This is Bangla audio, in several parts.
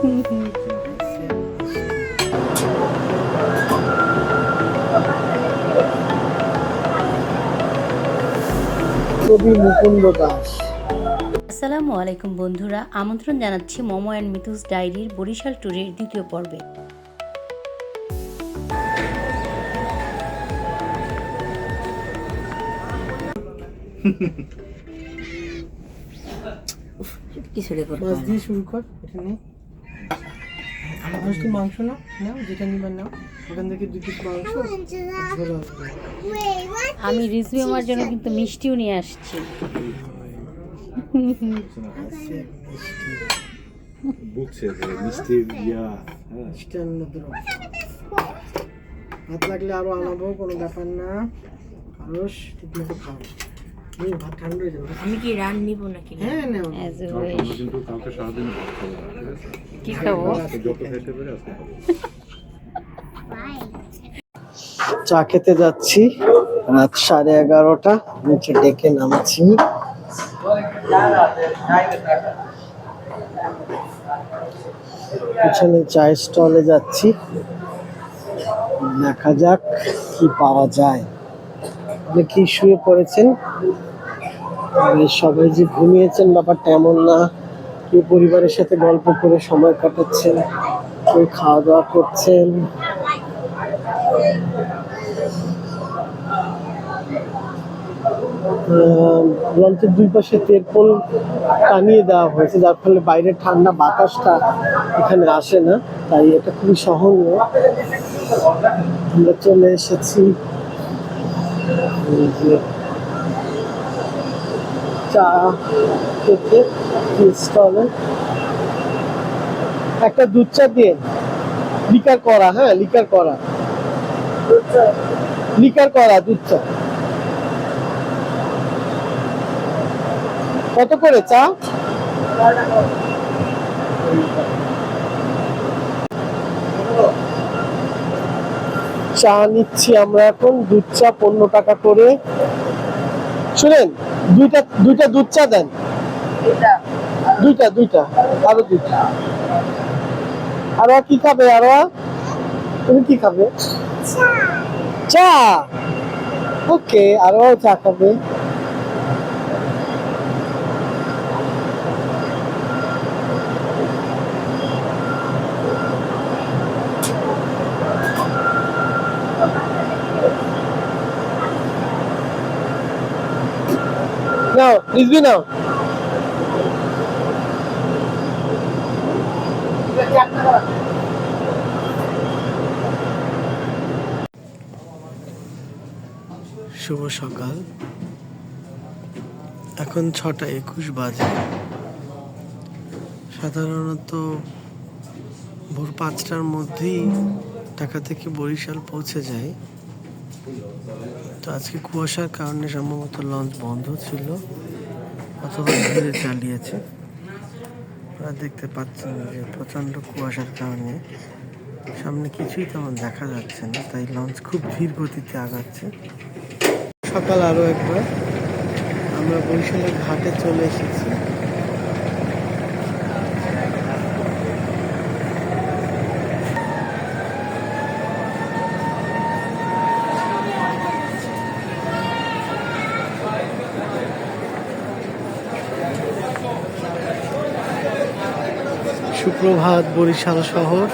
কবি মুকুন্দ দাস। আসসালামু আলাইকুম বন্ধুরা, আমন্ত্রণ জানাচ্ছি মোমো অ্যান্ড মিতুস ডায়েরির বরিশাল ট্যুরের দ্বিতীয় পর্বে। মাছ দিয়ে শুরু কর। এখানে মাছটি মাংস নাও, যেটা নিবার নাও, ওখান থেকে 2 পিস মাংস ঝোল আসবে। আমি রিজভি আমার জন্য কিন্তু মিষ্টিও নিয়ে আসছি। বুঝছে যে মিষ্টি ভাত লাগলে আরো আনাবো, কোনো ব্যাপার না। আরস ঠিক মতো খাও। ভাত ঠান্ডা হয়ে যাবে। আমি কি রান নিব নাকি? হ্যাঁ নাও। কিন্তু কালকে সারাদিন কি খাবো? যত খেতে পারে আজকে খাবো। চা খেতে যাচ্ছি, রাত 11:30। নিচে ডেকে নামছি। পিছনে চায়ের স্টলে যাচ্ছি, দেখা যাক কি পাওয়া যায়। অনেকেই শুয়ে পড়েছেন, সবাই যে ঘুমিয়েছেন ব্যাপারটা এমন না। কেউ পরিবারের সাথে গল্প করে সময় কাটাচ্ছেন, কেউ খাওয়া দাওয়া করছেন। লঞ্চের 2 পাশে তেরপল টানিয়ে দেওয়া হয়েছে, যার ফলে বাইরের ঠান্ডা বাতাসটা এখানে আসে না, তাই এটা খুবই সহনীয়। আমরা চলে এসেছি চা খেতে স্টলে। একটা দুধ চা দিয়ে লিকার করা, হ্যাঁ লিকার করা দুধ চা। কত করে চা? চা নিচ্ছি আমরা এখন, দুধ চা 15 টাকা করে। শুনেন, দুইটা দুধ চা দেন। দুইটা আরো 2টা। আরো কি খাবে? আরো তুমি কি খাবে? চা। ওকে, আরো চা খাবে। নাও রিজভি নাও। শুভ সকাল, এখন 6:21 বাজে। সাধারণত ভোর 5টার মধ্যেই ঢাকা থেকে বরিশাল পৌঁছে যায়। তো আজকে কুয়াশার কারণে সম্ভবত লঞ্চ বন্ধ ছিল, অথবা ধীরে চালিয়েছে। আপনারা দেখতে পাচ্ছেন যে প্রচণ্ড কুয়াশার কারণে সামনে কিছুই তেমন দেখা যাচ্ছে না, তাই লঞ্চ খুব ধীর গতিতে আগাচ্ছে। সকাল আরও একবার আমরা বরিশালের ঘাটে চলে এসেছি। সুপ্রভাত বরিশাল শহর।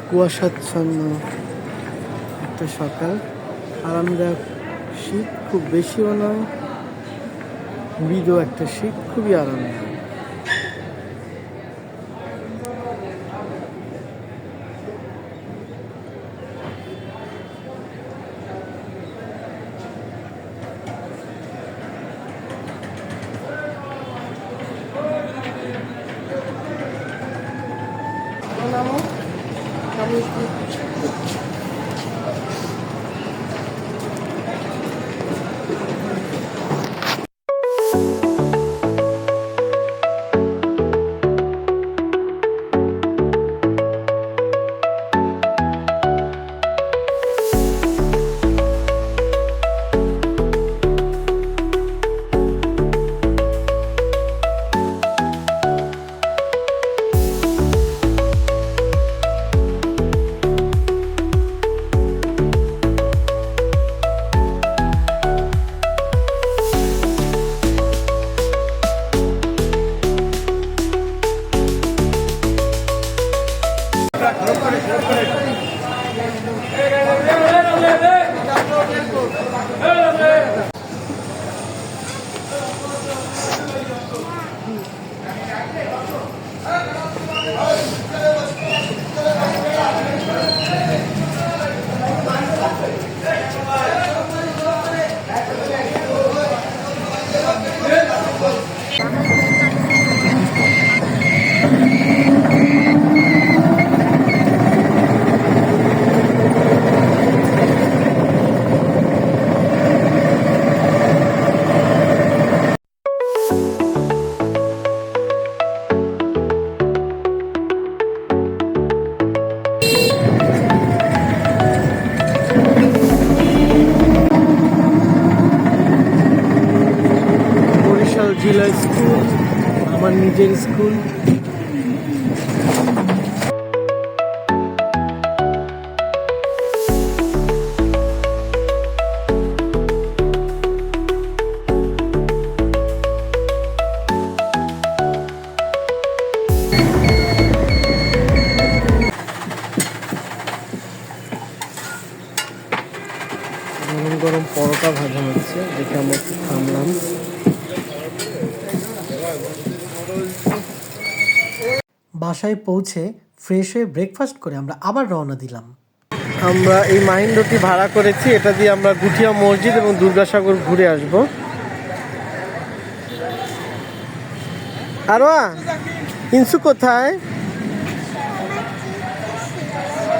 কুয়াশাচ্ছন্ন একটা সকাল, আরামদায়ক শীত, খুব বেশিও নয়, মৃদু একটা শীত, খুবই আরামদায়ক। আমার নিজের স্কুল। গরম গরম পরোটা ভাজা হচ্ছে, দেখে আমরা একটু থামলাম। বাসায় পৌঁছে ফ্রেশ হয়ে ব্রেকফাস্ট করে আমরা আবার রওনা দিলাম। আমরা এই মাহিন্দ্রটি ভাড়া করেছি, এটা দিয়ে আমরা গুটিয়া মসজিদ এবং দুর্গাসাগর ঘুরে আসব। আরোয়া, ইনসু কোথায়?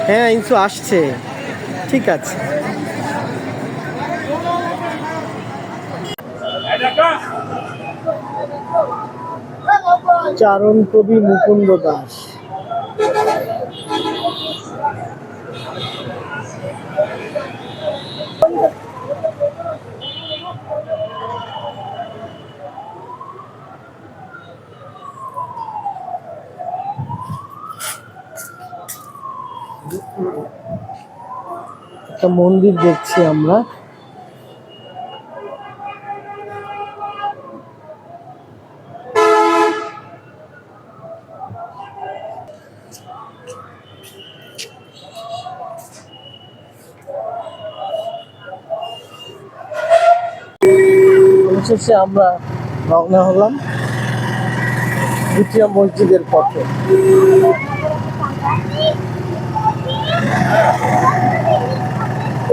হ্যাঁ, ইনসু আসছে। ঠিক আছে। চারণ কবি মুকুন্দ দাস। একটা মন্দির দেখছি আমরা। অবশেষে আমরা রওনা হলাম গুটিয়া মসজিদের পথে।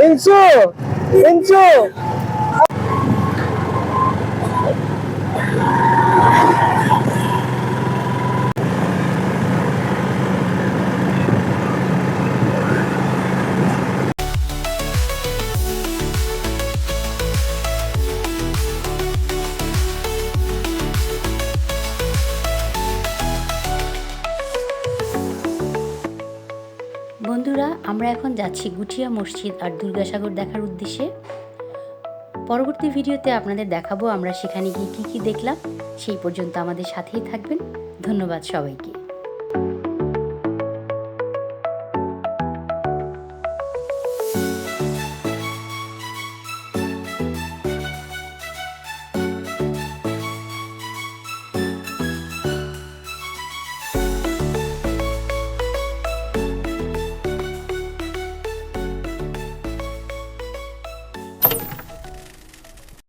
ইনসু, ইনসু, বন্ধুরা, আমরা এখন যাচ্ছি গুটিয়া মসজিদ আর দুর্গাসাগর দেখার উদ্দেশ্যে। পরবর্তী ভিডিওতে আপনাদের দেখাবো আমরা সেখানে গিয়ে কী কী দেখলাম। সেই পর্যন্ত আমাদের সাথেই থাকবেন। ধন্যবাদ সবাইকে।